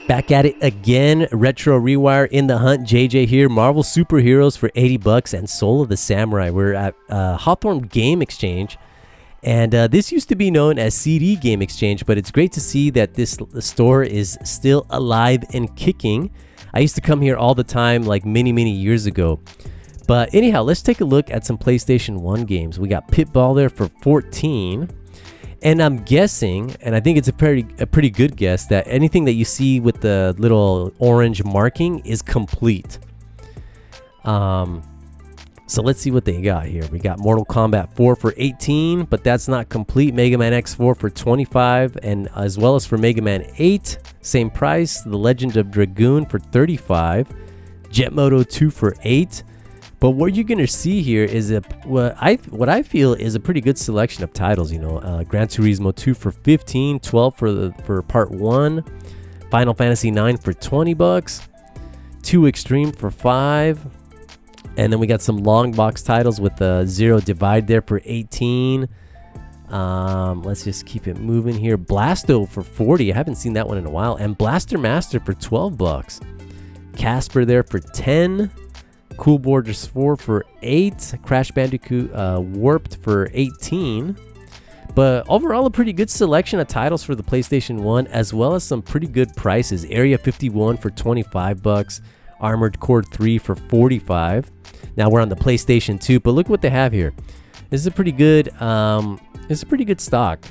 Back at it again, Retro Rewire in the hunt. JJ here. Marvel Superheroes for $80 and Soul of the Samurai. We're at Hawthorne Game Exchange, and this used to be known as CD Game Exchange, but it's great to see that the store is still alive and kicking. I used to come here all the time, like many years ago. But anyhow, let's take a look at some PlayStation 1 games. We got Pitball there for $14. And I'm guessing, and I think it's a pretty good guess, that anything that you see with the little orange marking is complete. So let's see what they got here. We got Mortal Kombat 4 for $18, but that's not complete. Mega Man X4 for $25, and as well as for Mega Man 8, same price. The Legend of Dragoon for $35. Jet Moto 2 for $8. But what you're going to see here is what I feel is a pretty good selection of titles. You know, Gran Turismo 2 for $15, 12 for Part 1, Final Fantasy 9 for $20, 2 Extreme for $5, and then we got some long box titles with Zero Divide there for $18. Let's just keep it moving here. Blasto for $40. I haven't seen that one in a while, and Blaster Master for $12. Casper there for $10. Cool Borders 4 for $8, Crash Bandicoot Warped for $18. But overall, a pretty good selection of titles for the PlayStation 1, as well as some pretty good prices. Area 51 for $25, Armored Core 3 for $45. Now we're on the PlayStation 2, but look what they have here. This is a pretty good stock.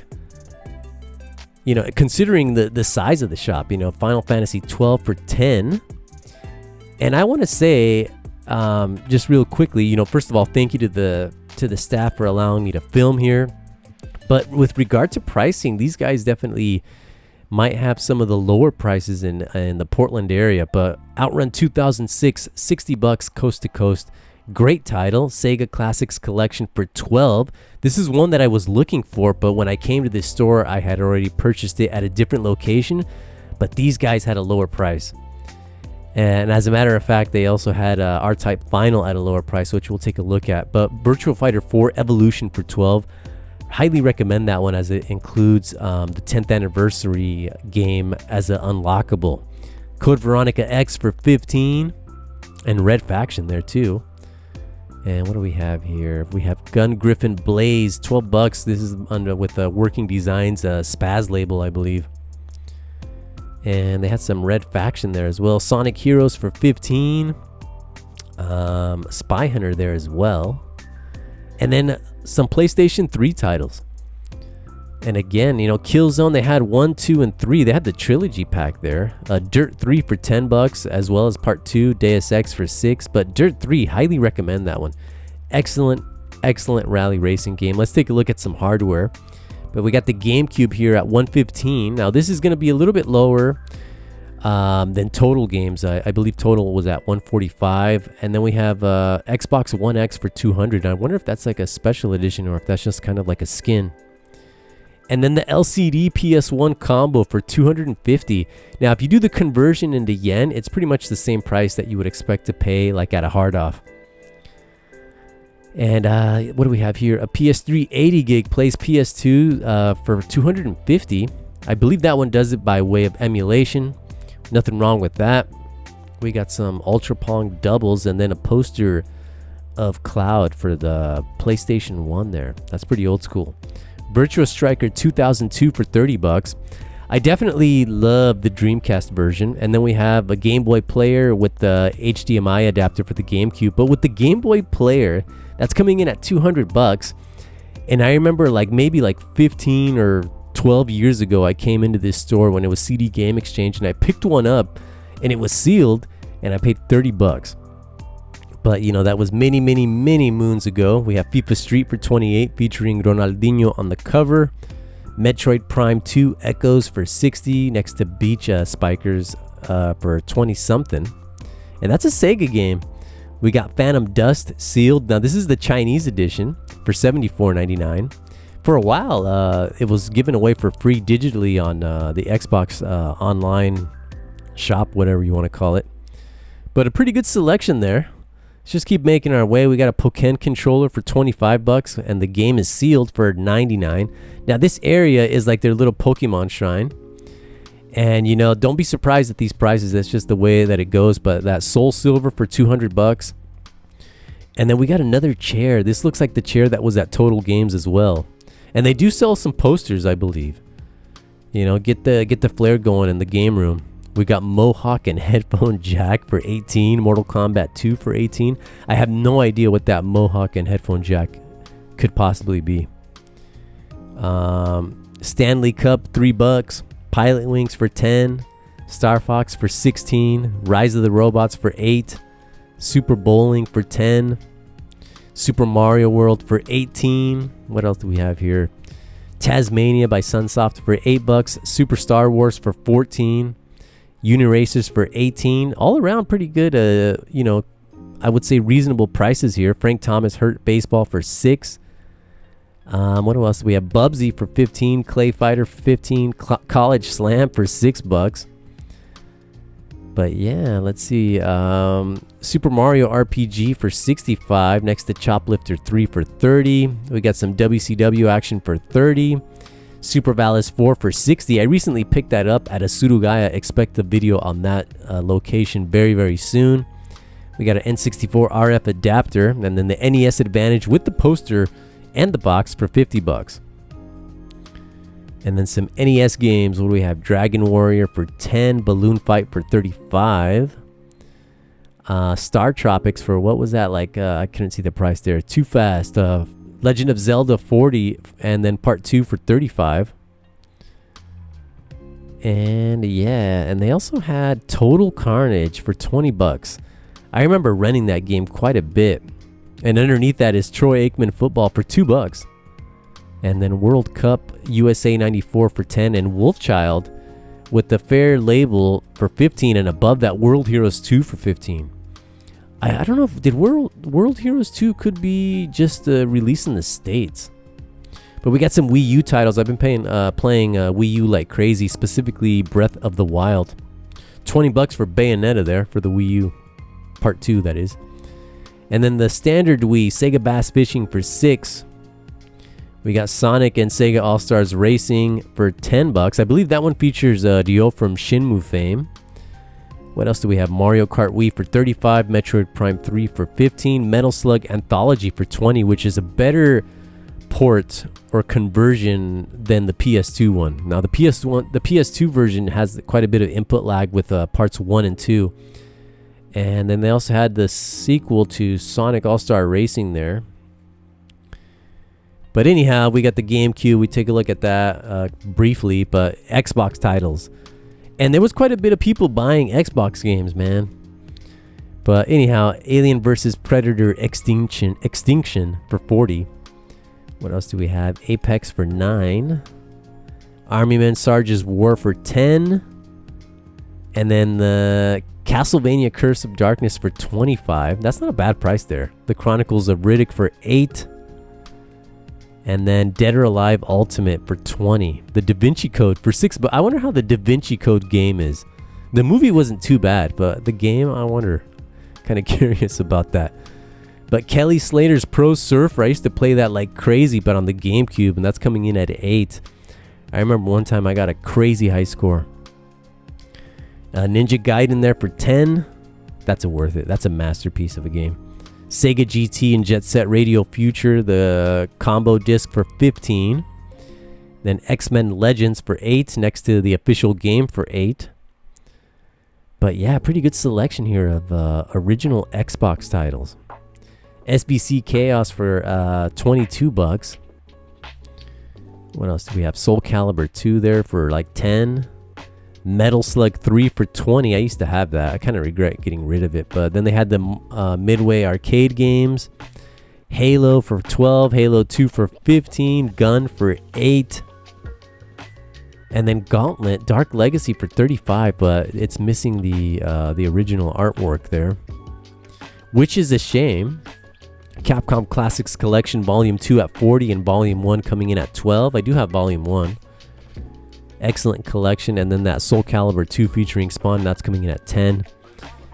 You know, considering the size of the shop. You know, Final Fantasy 12 for $10. And I want to say, just real quickly, you know, first of all, thank you to the staff for allowing me to film here. But with regard to pricing, these guys definitely might have some of the lower prices in the Portland area. But Outrun 2006, $60 coast to coast. Great title, Sega Classics Collection for $12. This is one that I was looking for, but when I came to this store, I had already purchased it at a different location. But these guys had a lower price. And as a matter of fact, they also had R-Type Final at a lower price, which we'll take a look at. But Virtua Fighter 4 Evolution for $12. Highly recommend that one, as it includes the 10th anniversary game as an unlockable. Code Veronica X for $15. And Red Faction there too. And what do we have here? We have Gun Griffin Blaze, $12. This is under with Working Designs Spaz label, I believe. And they had some Red Faction there as well. Sonic Heroes for $15. Spy Hunter there as well. And then some PlayStation 3 titles. And again, you know, Killzone, they had 1, 2, and 3. They had the trilogy pack there. Dirt 3 for $10, as well as Part 2, Deus Ex for $6. But Dirt 3, highly recommend that one. Excellent rally racing game. Let's take a look at some hardware. But we got the GameCube here at $115. Now this is going to be a little bit lower than Total Games. I believe Total was at $145. And then we have Xbox One X for $200. I wonder if that's like a special edition or if that's just kind of like a skin. And then the LCD PS1 combo for $250. Now if you do the conversion into yen, it's pretty much the same price that you would expect to pay like at a hard off. And what do we have here? A PS3 80 gig plays PS2 for $250. I believe that one does it by way of emulation. Nothing wrong with that. We got some Ultra Pong doubles and then a poster of Cloud for the PlayStation 1 there. That's pretty old school. Virtua Striker 2002 for $30. I definitely love the Dreamcast version. And then we have a Game Boy player with the HDMI adapter for the GameCube. But with the Game Boy player, that's coming in at $200. And I remember maybe 15 or 12 years ago, I came into this store when it was CD Game Exchange, and I picked one up and it was sealed and I paid $30. But you know, that was many moons ago. We have FIFA Street for $28 featuring Ronaldinho on the cover. Metroid Prime 2 Echoes for $60 next to Beach Spikers for 20 something. And that's a Sega game. We got Phantom Dust sealed. Now this is the Chinese edition for $74.99. For a while, it was given away for free digitally on the Xbox online shop, whatever you want to call it. But a pretty good selection there. Let's just keep making our way. We got a Pokken controller for $25, and the game is sealed for $99. Now this area is like their little Pokemon shrine. And don't be surprised at these prices. That's just the way that it goes. But that Soul Silver for $200. And then we got another chair. This looks like the chair that was at Total Games as well. And they do sell some posters, I believe. Get the flair going in the game room. We got Mohawk and headphone jack for $18. Mortal Kombat 2 for $18. I have no idea what that Mohawk and headphone jack could possibly be. Stanley Cup $3. Pilot Wings for $10. Star Fox for $16. Rise of the Robots for $8. Super Bowling for $10. Super Mario World for $18. What else do we have here? Tasmania by Sunsoft for $8. Super Star Wars for $14. Uniracers for $18. All around pretty good, I would say reasonable prices here. Frank Thomas Hurt Baseball for $6. What else do we have? Bubsy for $15. Clay Fighter for $15. College Slam for $6. But yeah, let's see. Super Mario RPG for $65. Next to Choplifter 3 for $30. We got some WCW action for $30. Super Valis 4 for $60. I recently picked that up at a Surugaya. Expect the video on that location very, very soon. We got an N64 RF adapter, and then the NES Advantage with the poster and the box for $50. And then some NES games. What do we have? Dragon Warrior for $10. Balloon Fight for $35. Star Tropics for, what was that? I couldn't see the price there. Too fast. Legend of Zelda 40, and then part 2 for $35. And yeah, and they also had Total Carnage for $20. I remember renting that game quite a bit. And underneath that is Troy Aikman Football for $2. And then World Cup USA 94 for $10, and Wolfchild with the fair label for $15, and above that World Heroes 2 for $15. I don't know if did World Heroes 2 could be just released in the States. But we got some Wii U titles. I've been playing Wii U like crazy, specifically Breath of the Wild. $20 for Bayonetta there for the Wii U Part 2, that is. And then the standard Wii, Sega Bass Fishing for $6. We got Sonic and Sega All-Stars Racing for $10. I believe that one features Ryo from Shenmue fame. What else do we have? Mario Kart Wii for $35. Metroid Prime 3 for $15. Metal Slug Anthology for $20, which is a better port or conversion than the PS2 one. Now the PS2 version has quite a bit of input lag with parts 1 and 2. And then they also had the sequel to Sonic All-Star Racing there. But anyhow, we got the GameCube. We take a look at that briefly, but Xbox titles. And there was quite a bit of people buying Xbox games, man. But anyhow, Alien vs. Predator Extinction for $40. What else do we have? Apex for $9. Army Men Sarge's War for $10. And then the Castlevania Curse of Darkness for $25. That's not a bad price there. The Chronicles of Riddick for $8. And then Dead or Alive Ultimate for $20. The Da Vinci Code for $6. But I wonder how the Da Vinci Code game is. The movie wasn't too bad, but the game, I wonder. Kind of curious about that. But Kelly Slater's Pro Surfer, I used to play that like crazy, but on the GameCube, and that's coming in at $8. I remember one time I got a crazy high score. Ninja Gaiden there for $10. That's worth it. That's a masterpiece of a game. Sega GT and Jet Set Radio Future, the combo disc for $15. Then X-Men Legends for $8, next to the official game for $8. But yeah, pretty good selection here of original Xbox titles. SBC Chaos for $22. What else do we have? Soul Calibur 2 there for like $10. Metal Slug 3 for $20. I used to have that. I kind of regret getting rid of it. But then they had the Midway arcade games. Halo for $12. Halo 2 for $15. Gun for $8. And then Gauntlet Dark Legacy for $35. But it's missing the original artwork there, which is a shame. Capcom Classics Collection Volume 2 at $40 and Volume 1 coming in at $12. I do have Volume 1. Excellent collection. And then that Soul Calibur 2 featuring Spawn, that's coming in at $10.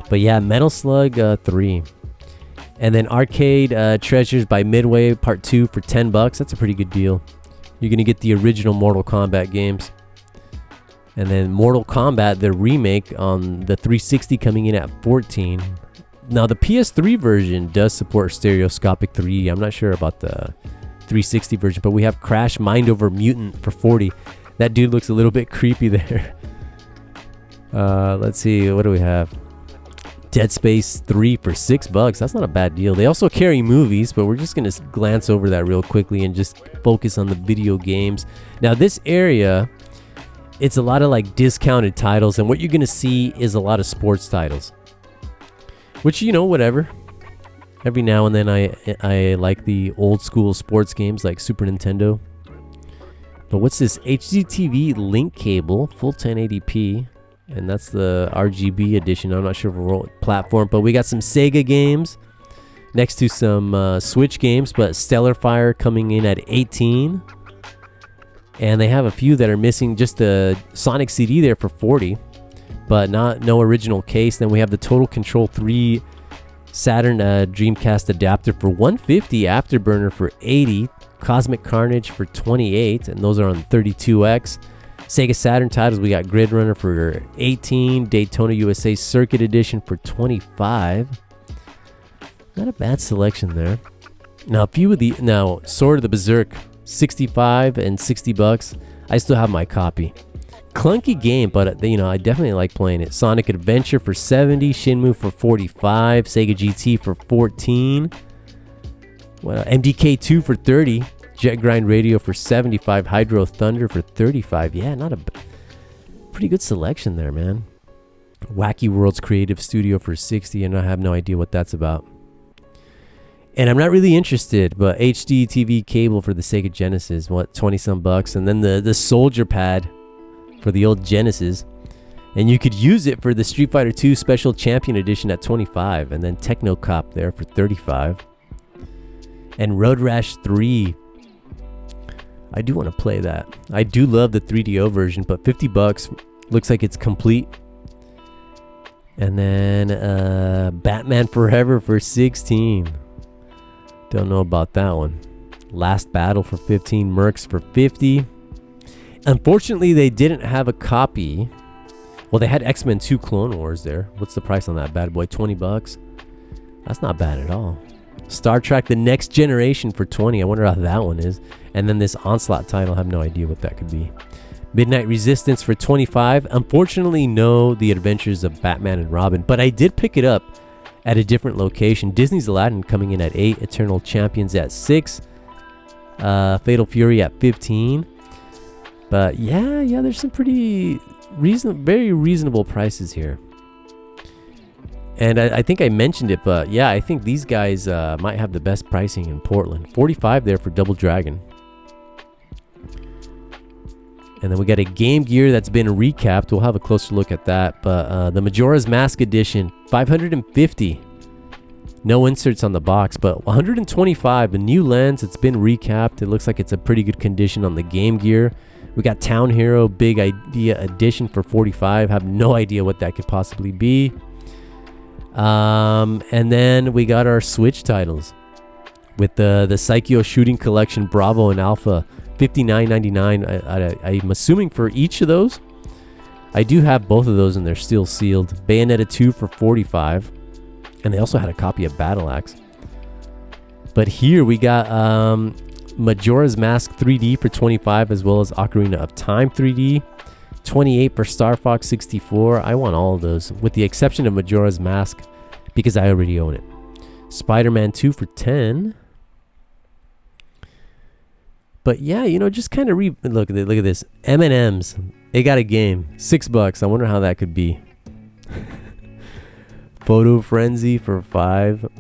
But yeah, Metal Slug 3. And then Arcade Treasures by Midway Part 2 for $10. That's a pretty good deal. You're going to get the original Mortal Kombat games. And then Mortal Kombat, the remake on the 360, coming in at $14. Now the PS3 version does support stereoscopic 3D. I'm not sure about the 360 version, but we have Crash Mind Over Mutant for $40. That dude looks a little bit creepy there. Let's see, what do we have? Dead Space 3 for $6. That's not a bad deal. They also carry movies, but we're just gonna glance over that real quickly and just focus on the video games. Now this area, it's a lot of like discounted titles, and what you're gonna see is a lot of sports titles, which, you know, whatever. Every now and then I like the old school sports games like Super Nintendo. But what's this? HDTV link cable, full 1080p. And that's the RGB edition. I'm not sure what platform, but we got some Sega games next to some Switch games, but Stellar Fire coming in at 18. And they have a few that are missing just a Sonic CD there for 40, but no original case. Then we have the Total Control 3 Saturn Dreamcast adapter for 150, Afterburner for 80, Cosmic Carnage for 28, and those are on 32X. Sega Saturn titles, we got Grid Runner for 18, Daytona USA Circuit Edition for 25. Not a bad selection there. Now a few of the Sword of the Berserk, 65 and $60. I still have my copy. Clunky game, but you know, I definitely like playing it. Sonic Adventure for 70, Shenmue for 45, Sega GT for 14. MDK 2 for 30. Jet Grind Radio for 75, Hydro Thunder for 35. Yeah, not a pretty good selection there, man. Wacky Worlds Creative Studio for 60, and I have no idea what that's about. And I'm not really interested, but HD TV cable for the Sega Genesis, what, 20 some bucks, and then the Soldier Pad for the old Genesis, and you could use it for the Street Fighter 2 Special Champion Edition at 25, and then Techno Cop there for 35, and Road Rash 3. I do want to play that. I do love the 3DO version, but $50 looks like it's complete. And then Batman Forever for 16. Don't know about that one. Last Battle for 15, Mercs for 50. Unfortunately, they didn't have a copy. Well, they had X-Men 2 Clone Wars there. What's the price on that bad boy? $20. That's not bad at all. Star Trek The Next Generation for 20. I wonder how that one is. And then this Onslaught title, I have no idea what that could be. Midnight Resistance for 25. Unfortunately, no The Adventures of Batman and Robin, but I did pick it up at a different location. Disney's Aladdin coming in at 8. Eternal Champions at 6. Fatal Fury at 15. But yeah, there's some pretty very reasonable prices here. And I think I mentioned it, but yeah, I think these guys might have the best pricing in Portland. 45 there for Double Dragon. And then we got a Game Gear that's been recapped. We'll have a closer look at that. But the Majora's Mask Edition, 550. No inserts on the box, but 125. A new lens. It's been recapped. It looks like it's a pretty good condition on the Game Gear. We got Town Hero Big Idea Edition for 45. Have no idea what that could possibly be. And then we got our Switch titles with the Psycho Shooting Collection Bravo and Alpha, $59.99. I'm assuming for each of those. I do have both of those and they're still sealed. Bayonetta 2 for 45, and they also had a copy of Battle Axe. But here we got Majora's Mask 3D for 25, as well as Ocarina of Time 3D. 28 for Star Fox 64. I want all of those, with the exception of Majora's Mask, because I already own it. Spider-Man 2 for 10. But yeah, you know, just kind of look at this. M&M's. They got a game. $6. I wonder how that could be. Photo Frenzy for 5.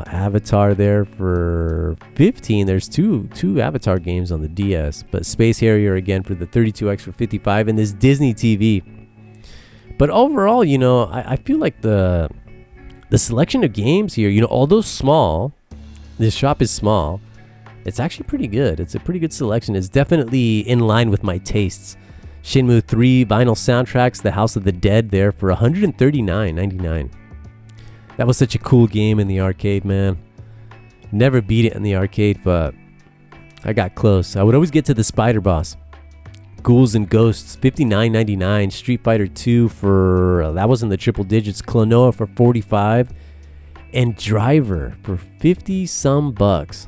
Avatar there for 15. There's two Avatar games on the DS, but Space Harrier again for the 32X for 55, and this Disney TV. But overall, you know, I feel like the selection of games here, you know, although small, this shop is small, it's actually pretty good. It's a pretty good selection. It's definitely in line with my tastes. Shenmue 3 vinyl soundtracks, The House of the Dead there for $139.99. That was such a cool game in the arcade, man. Never beat it in the arcade, but I got close. I would always get to the spider boss. Ghouls and Ghosts, $59.99. Street Fighter 2 for, that was in the triple digits. Klonoa for $45. And Driver for 50 some bucks.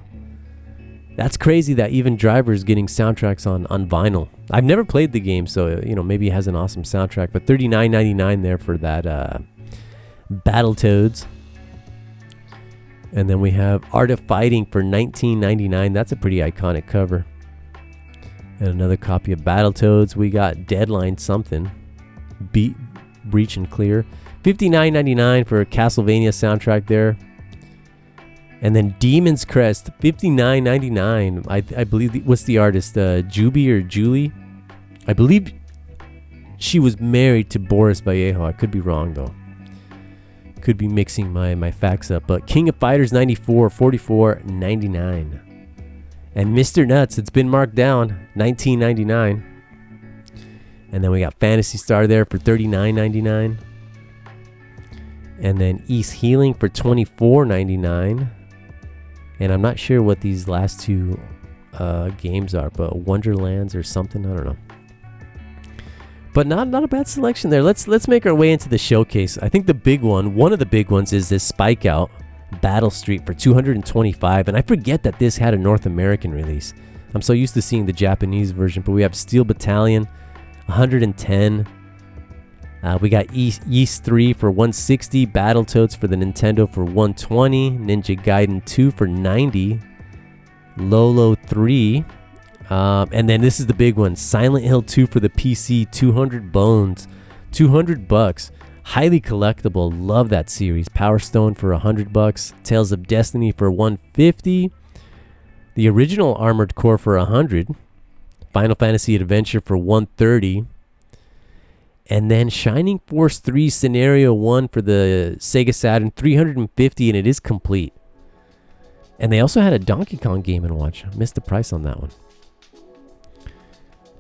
That's crazy that even Driver is getting soundtracks on vinyl. I've never played the game, so maybe it has an awesome soundtrack. But $39.99 there for that Battletoads. And then we have Art of Fighting for $19.99. That's a pretty iconic cover. And another copy of Battletoads. We got Deadline something. Breach and Clear. $59.99 for a Castlevania soundtrack there. And then Demon's Crest, $59.99. I believe, what's the artist? Juby or Julie? I believe she was married to Boris Vallejo. I could be wrong, though. Could be mixing my facts up. But King of Fighters 94, $44.99. And Mr. Nuts, it's been marked down, $19.99. And then we got Phantasy Star there for $39.99. And then East Healing for $24.99. And I'm not sure what these last two games are, but Wonderlands or something, I don't know. But not a bad selection there. Let's make our way into the showcase. I think the big one of the big ones, is this Spike Out Battle Street for $225. And I forget that this had a North American release. I'm so used to seeing the Japanese version. But we have Steel Battalion, $110. We got Yeast 3 for $160. Battletoads for the Nintendo for $120. Ninja Gaiden 2 for $90. Lolo 3. And then this is the big one. Silent Hill 2 for the PC. 200 bones. $200. Highly collectible. Love that series. Power Stone for $100. Tales of Destiny for $150. The original Armored Core for $100. Final Fantasy Adventure for $130. And then Shining Force 3 Scenario 1 for the Sega Saturn, $350, and it is complete. And they also had a Donkey Kong Game & Watch. I missed the price on that one.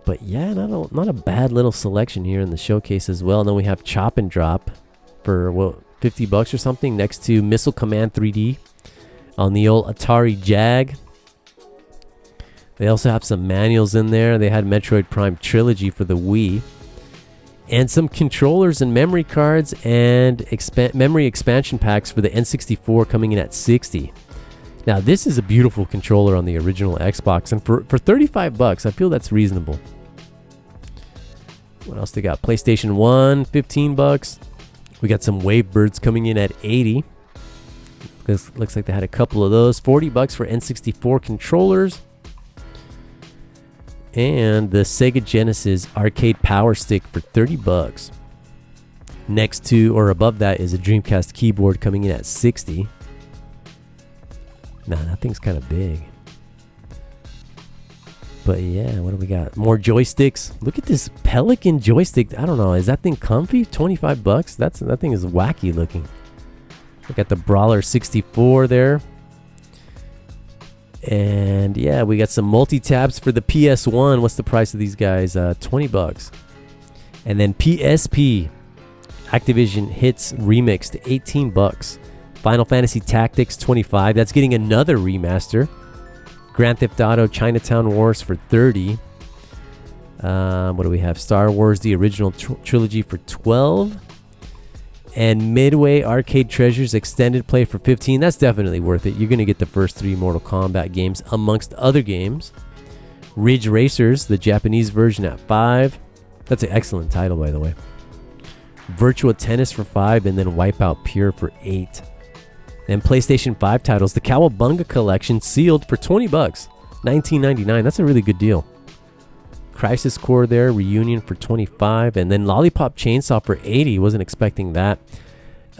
But yeah, not a bad little selection here in the showcase as well. And then we have Chop and Drop for $50 or something next to Missile Command 3D on the old Atari Jag. They also have some manuals in there. They had Metroid Prime Trilogy for the Wii. And some controllers and memory cards and memory expansion packs for the N64 coming in at $60. Now, this is a beautiful controller on the original Xbox. And for $35, I feel that's reasonable. What else they got? PlayStation 1, $15. We got some Wavebirds coming in at $80. Looks like they had a couple of those. $40 for N64 controllers. And the Sega Genesis Arcade Power Stick for $30. Next to or above that is a Dreamcast keyboard coming in at $60. Nah, that thing's kind of big. But yeah, what do we got? More joysticks. Look at this Pelican joystick. I don't know. Is that thing comfy? $25? That thing is wacky looking. We got the Brawler 64 there. And yeah, we got some multi-tabs for the PS1. What's the price of these guys? $20. And then PSP Activision Hits Remixed, $18. Final Fantasy Tactics, $25. That's getting another remaster. Grand Theft Auto Chinatown Wars for $30. What do we have? Star Wars The Original Trilogy for $12. And Midway Arcade Treasures Extended Play for $15. That's definitely worth it. You're going to get the first 3 Mortal Kombat games amongst other games. Ridge Racers, the Japanese version at $5. That's an excellent title, by the way. Virtua Tennis for $5, and then Wipeout Pure for $8. And PlayStation 5 titles, the Cowabunga Collection sealed for $20. $19.99. That's a really good deal. Crisis Core there, Reunion for $25, and then Lollipop Chainsaw for $80. Wasn't expecting that.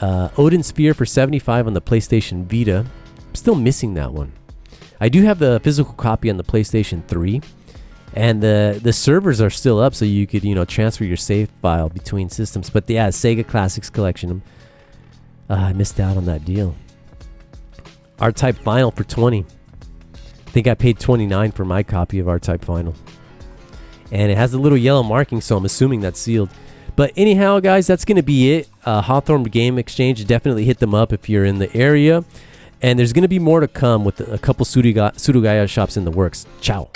Odin Sphere for $75 on the PlayStation Vita. I'm still missing that one. I do have the physical copy on the PlayStation 3, and the servers are still up, so you could transfer your save file between systems. But yeah, Sega Classics Collection. I missed out on that deal. R-Type Final for $20. I think I paid $29 for my copy of R-Type Final. And it has a little yellow marking, so I'm assuming that's sealed. But anyhow, guys, that's going to be it. Hawthorne Game Exchange, definitely hit them up if you're in the area. And there's going to be more to come with a couple Surugaya shops in the works. Ciao.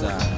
side.